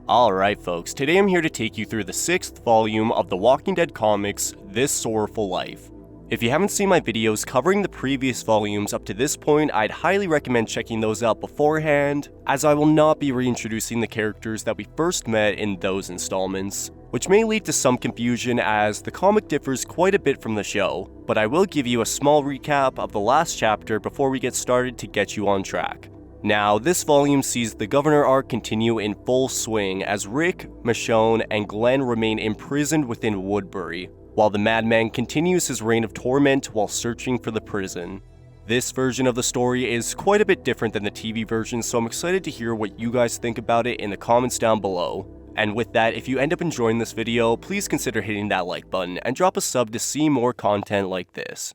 Alright folks, today I'm here to take you through the 6th volume of the Walking Dead comics, This Sorrowful Life. If you haven't seen my videos covering the previous volumes up to this point, I'd highly recommend checking those out beforehand, as I will not be reintroducing the characters that we first met in those installments, which may lead to some confusion as the comic differs quite a bit from the show, but I will give you a small recap of the last chapter before we get started to get you on track. Now, this volume sees the Governor arc continue in full swing as Rick, Michonne, and Glenn remain imprisoned within Woodbury, while the Madman continues his reign of torment while searching for the prison. This version of the story is quite a bit different than the TV version, so I'm excited to hear what you guys think about it in the comments down below. And with that, if you end up enjoying this video, please consider hitting that like button and drop a sub to see more content like this.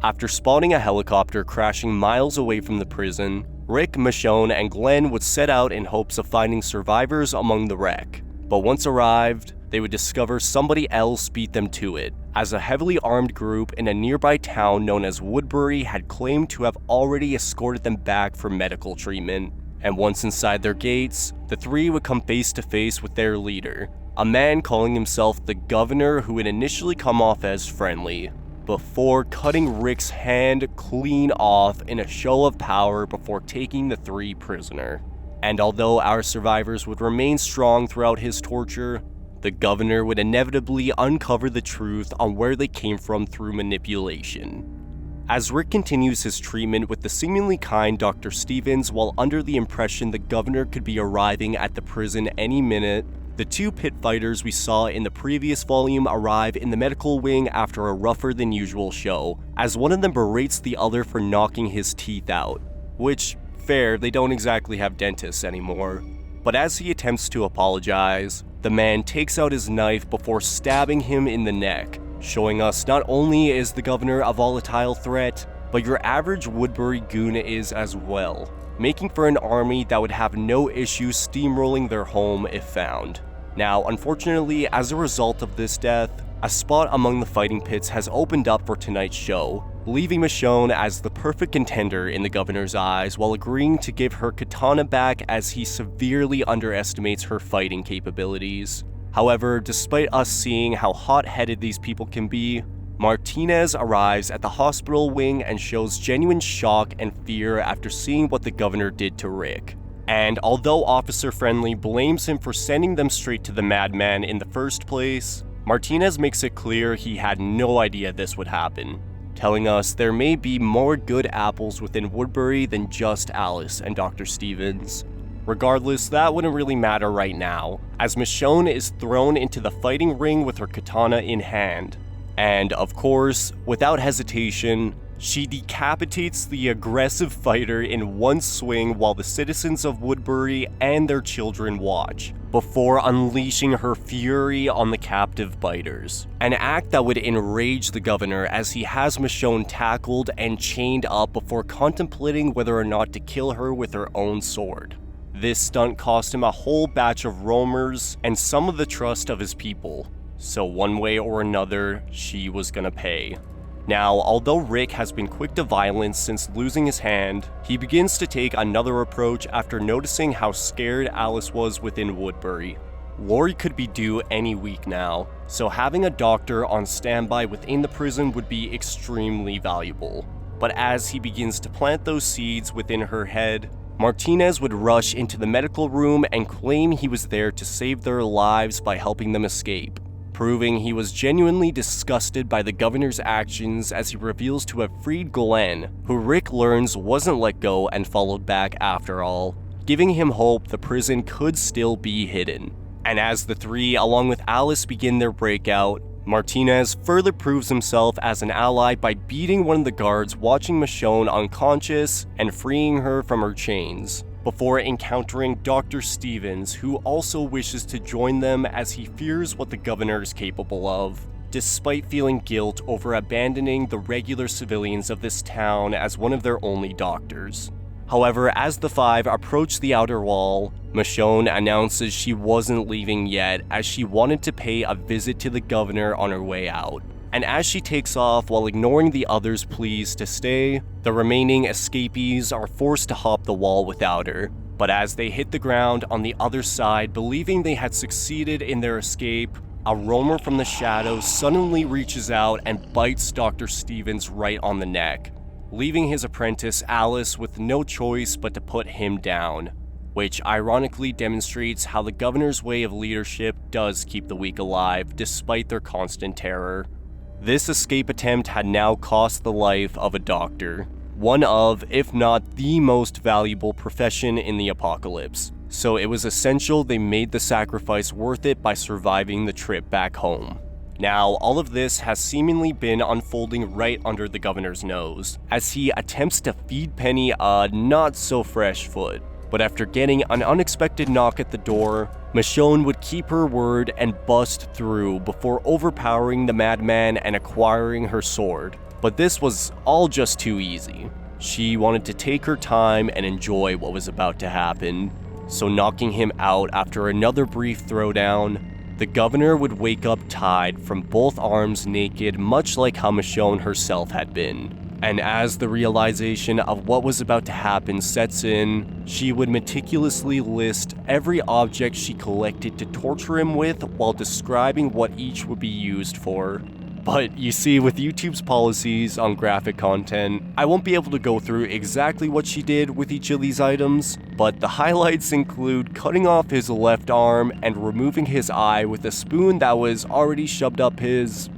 After spotting a helicopter crashing miles away from the prison, Rick, Michonne, and Glenn would set out in hopes of finding survivors among the wreck. But once arrived, they would discover somebody else beat them to it, as a heavily armed group in a nearby town known as Woodbury had claimed to have already escorted them back for medical treatment. And once inside their gates, the three would come face to face with their leader, a man calling himself the Governor who would initially come off as friendly, before cutting Rick's hand clean off in a show of power before taking the three prisoner. And although our survivors would remain strong throughout his torture, the Governor would inevitably uncover the truth on where they came from through manipulation. As Rick continues his treatment with the seemingly kind Dr. Stevens while under the impression the Governor could be arriving at the prison any minute, the two pit fighters we saw in the previous volume arrive in the medical wing after a rougher than usual show, as one of them berates the other for knocking his teeth out. Which, fair, they don't exactly have dentists anymore. But as he attempts to apologize, the man takes out his knife before stabbing him in the neck, showing us not only is the Governor a volatile threat, but your average Woodbury goon is as well, making for an army that would have no issue steamrolling their home if found. Now, unfortunately, as a result of this death, a spot among the fighting pits has opened up for tonight's show, leaving Michonne as the perfect contender in the Governor's eyes while agreeing to give her katana back as he severely underestimates her fighting capabilities. However, despite us seeing how hot-headed these people can be, Martinez arrives at the hospital wing and shows genuine shock and fear after seeing what the Governor did to Rick. And although Officer Friendly blames him for sending them straight to the Madman in the first place, Martinez makes it clear he had no idea this would happen, telling us there may be more good apples within Woodbury than just Alice and Dr. Stevens. Regardless, that wouldn't really matter right now, as Michonne is thrown into the fighting ring with her katana in hand. And of course, without hesitation, she decapitates the aggressive fighter in one swing while the citizens of Woodbury and their children watch, before unleashing her fury on the captive biters. An act that would enrage the Governor as he has Michonne tackled and chained up before contemplating whether or not to kill her with her own sword. This stunt cost him a whole batch of roamers and some of the trust of his people, so one way or another, she was gonna pay. Now, although Rick has been quick to violence since losing his hand, he begins to take another approach after noticing how scared Alice was within Woodbury. Lori could be due any week now, so having a doctor on standby within the prison would be extremely valuable. But as he begins to plant those seeds within her head, Martinez would rush into the medical room and claim he was there to save their lives by helping them escape, proving he was genuinely disgusted by the Governor's actions as he reveals to have freed Glenn, who Rick learns wasn't let go and followed back after all, giving him hope the prison could still be hidden. And as the three, along with Alice, begin their breakout, Martinez further proves himself as an ally by beating one of the guards watching Michonne unconscious and freeing her from her chains, before encountering Dr. Stevens, who also wishes to join them as he fears what the Governor is capable of, despite feeling guilt over abandoning the regular civilians of this town as one of their only doctors. However, as the five approach the outer wall, Michonne announces she wasn't leaving yet as she wanted to pay a visit to the Governor on her way out. And as she takes off while ignoring the others' pleas to stay, the remaining escapees are forced to hop the wall without her. But as they hit the ground on the other side, believing they had succeeded in their escape, a roamer from the shadows suddenly reaches out and bites Dr. Stevens right on the neck, leaving his apprentice Alice with no choice but to put him down, which ironically demonstrates how the governor's way of leadership does keep the weak alive despite their constant terror. This escape attempt had now cost the life of a doctor, one of, if not the most valuable profession in the apocalypse, so it was essential they made the sacrifice worth it by surviving the trip back home. Now, all of this has seemingly been unfolding right under the governor's nose, as he attempts to feed Penny a not-so-fresh foot. But after getting an unexpected knock at the door, Michonne would keep her word and bust through before overpowering the madman and acquiring her sword. But this was all just too easy. She wanted to take her time and enjoy what was about to happen. So knocking him out after another brief throwdown, the governor would wake up tied from both arms naked, much like how Michonne herself had been. And as the realization of what was about to happen sets in, she would meticulously list every object she collected to torture him with while describing what each would be used for. But you see, with YouTube's policies on graphic content, I won't be able to go through exactly what she did with each of these items, but the highlights include cutting off his left arm and removing his eye with a spoon that was already shoved up his...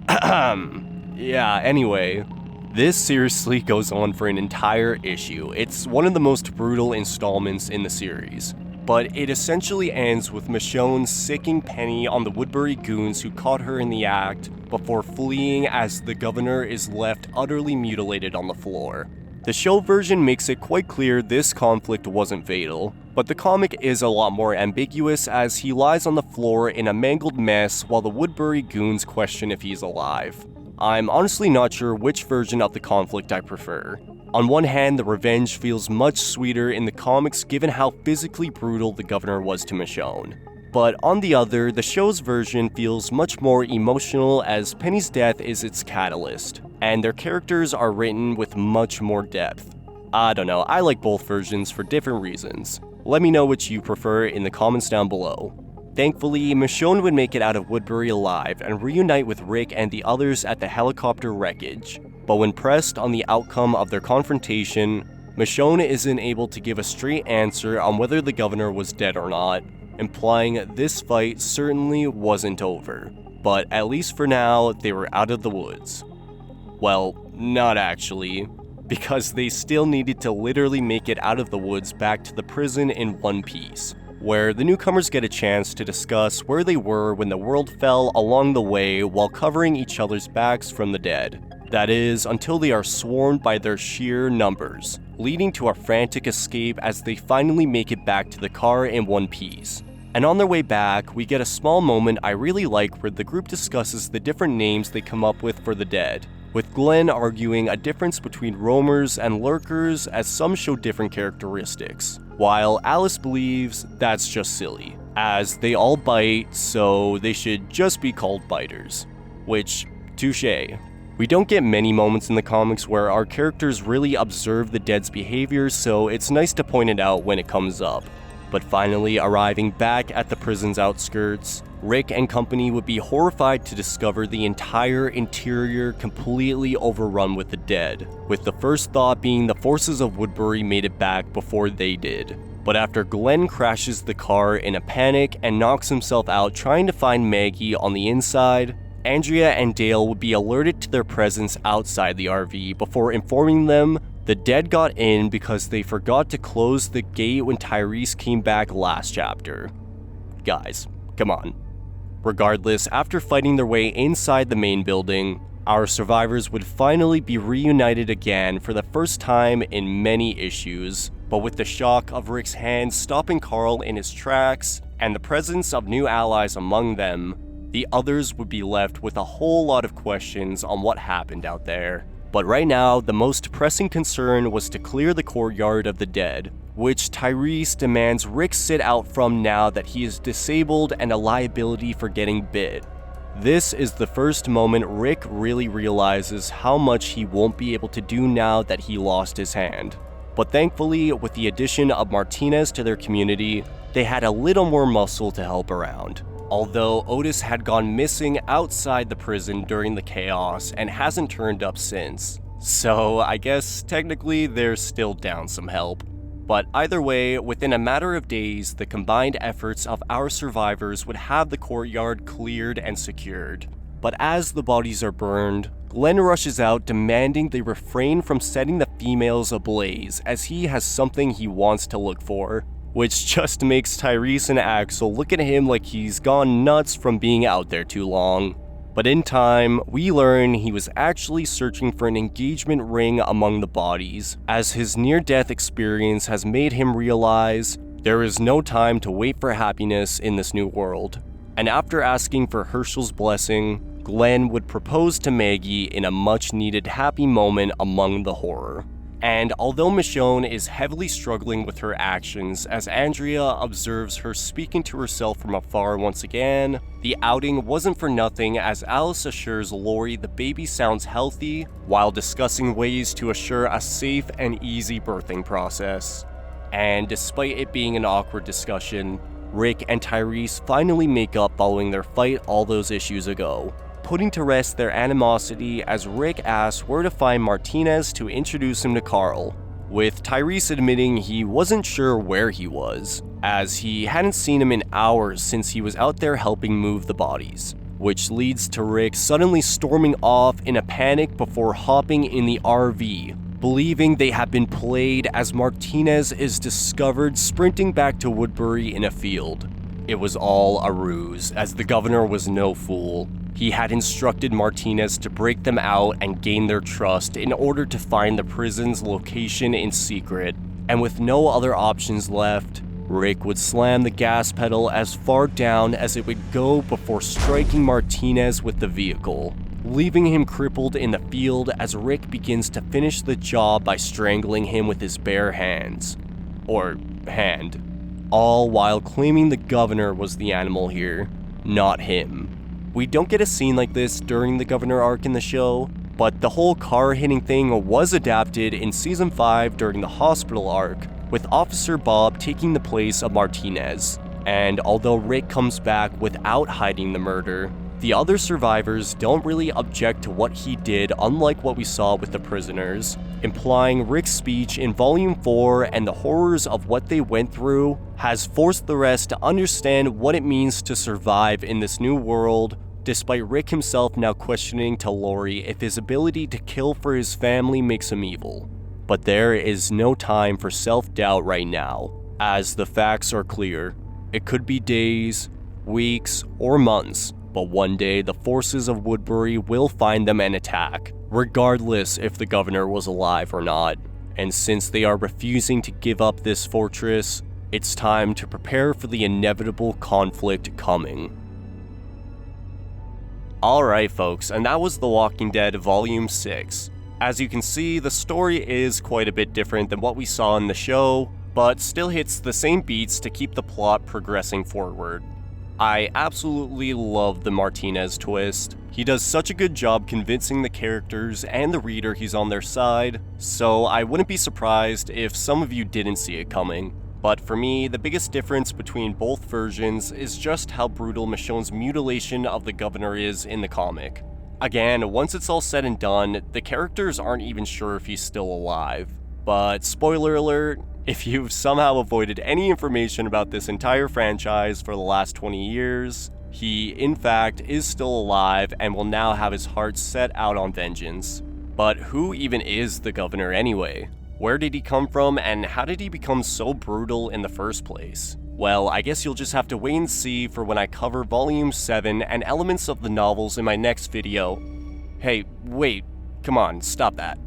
Yeah, anyway. This seriously goes on for an entire issue. It's one of the most brutal installments in the series. But it essentially ends with Michonne sicking Penny on the Woodbury goons who caught her in the act before fleeing as the governor is left utterly mutilated on the floor. The show version makes it quite clear this conflict wasn't fatal, but the comic is a lot more ambiguous as he lies on the floor in a mangled mess while the Woodbury goons question if he's alive. I'm honestly not sure which version of the conflict I prefer. On one hand, the revenge feels much sweeter in the comics given how physically brutal the governor was to Michonne. But on the other, the show's version feels much more emotional as Penny's death is its catalyst, and their characters are written with much more depth. I don't know, I like both versions for different reasons. Let me know which you prefer in the comments down below. Thankfully, Michonne would make it out of Woodbury alive and reunite with Rick and the others at the helicopter wreckage. But when pressed on the outcome of their confrontation, Michonne isn't able to give a straight answer on whether the governor was dead or not, implying this fight certainly wasn't over. But at least for now, they were out of the woods. Well, not actually, because they still needed to literally make it out of the woods back to the prison in one piece, where the newcomers get a chance to discuss where they were when the world fell along the way while covering each other's backs from the dead. That is, until they are swarmed by their sheer numbers, leading to a frantic escape as they finally make it back to the car in one piece. And on their way back, we get a small moment I really like where the group discusses the different names they come up with for the dead, with Glenn arguing a difference between roamers and lurkers as some show different characteristics, while Alice believes that's just silly, as they all bite, so they should just be called biters. Which, touche. We don't get many moments in the comics where our characters really observe the dead's behavior, so it's nice to point it out when it comes up. But finally arriving back at the prison's outskirts, Rick and company would be horrified to discover the entire interior completely overrun with the dead, with the first thought being the forces of Woodbury made it back before they did. But after Glenn crashes the car in a panic and knocks himself out trying to find Maggie on the inside, Andrea and Dale would be alerted to their presence outside the RV before informing them the dead got in because they forgot to close the gate when Tyrese came back last chapter. Guys, come on. Regardless, after fighting their way inside the main building, our survivors would finally be reunited again for the first time in many issues, but with the shock of Rick's hand stopping Carl in his tracks and the presence of new allies among them, the others would be left with a whole lot of questions on what happened out there. But right now, the most pressing concern was to clear the courtyard of the dead, which Tyrese demands Rick sit out from now that he is disabled and a liability for getting bit. This is the first moment Rick really realizes how much he won't be able to do now that he lost his hand. But thankfully, with the addition of Martinez to their community, they had a little more muscle to help around. Although Otis had gone missing outside the prison during the chaos and hasn't turned up since. So I guess technically they're still down some help. But either way, within a matter of days, the combined efforts of our survivors would have the courtyard cleared and secured. But as the bodies are burned, Glenn rushes out demanding they refrain from setting the females ablaze as he has something he wants to look for. Which just makes Tyrese and Axel look at him like he's gone nuts from being out there too long. But in time, we learn he was actually searching for an engagement ring among the bodies, as his near-death experience has made him realize there is no time to wait for happiness in this new world. And after asking for Herschel's blessing, Glenn would propose to Maggie in a much-needed happy moment among the horror. And although Michonne is heavily struggling with her actions as Andrea observes her speaking to herself from afar once again, the outing wasn't for nothing as Alice assures Lori the baby sounds healthy while discussing ways to assure a safe and easy birthing process. And despite it being an awkward discussion, Rick and Tyrese finally make up following their fight all those issues ago, putting to rest their animosity as Rick asks where to find Martinez to introduce him to Carl, with Tyrese admitting he wasn't sure where he was, as he hadn't seen him in hours since he was out there helping move the bodies, which leads to Rick suddenly storming off in a panic before hopping in the RV, believing they have been played as Martinez is discovered sprinting back to Woodbury in a field. It was all a ruse, as the governor was no fool. He had instructed Martinez to break them out and gain their trust in order to find the prison's location in secret, and with no other options left, Rick would slam the gas pedal as far down as it would go before striking Martinez with the vehicle, leaving him crippled in the field as Rick begins to finish the job by strangling him with his bare hands. Or hand. All while claiming the governor was the animal here, not him. We don't get a scene like this during the governor arc in the show, but the whole car hitting thing was adapted in season 5 during the hospital arc, with Officer Bob taking the place of Martinez. And although Rick comes back without hiding the murder, the other survivors don't really object to what he did, unlike what we saw with the prisoners, implying Rick's speech in Volume 4 and the horrors of what they went through has forced the rest to understand what it means to survive in this new world, despite Rick himself now questioning to Lori if his ability to kill for his family makes him evil. But there is no time for self-doubt right now, as the facts are clear. It could be days, weeks, or months, but one day the forces of Woodbury will find them and attack, regardless if the governor was alive or not. And since they are refusing to give up this fortress, it's time to prepare for the inevitable conflict coming. Alright folks, and that was The Walking Dead Volume 6. As you can see, the story is quite a bit different than what we saw in the show, but still hits the same beats to keep the plot progressing forward. I absolutely love the Martinez twist. He does such a good job convincing the characters and the reader he's on their side, so I wouldn't be surprised if some of you didn't see it coming. But for me, the biggest difference between both versions is just how brutal Michonne's mutilation of the governor is in the comic. Again, once it's all said and done, the characters aren't even sure if he's still alive. But spoiler alert, if you've somehow avoided any information about this entire franchise for the last 20 years, he, in fact, is still alive and will now have his heart set out on vengeance. But who even is the governor anyway? Where did he come from, and how did he become so brutal in the first place? Well, I guess you'll just have to wait and see for when I cover Volume 7 and elements of the novels in my next video. Hey, wait, come on, stop that.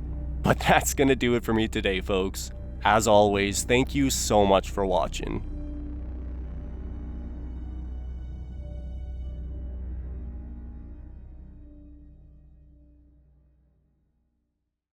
But that's gonna do it for me today, folks. As always, thank you so much for watching.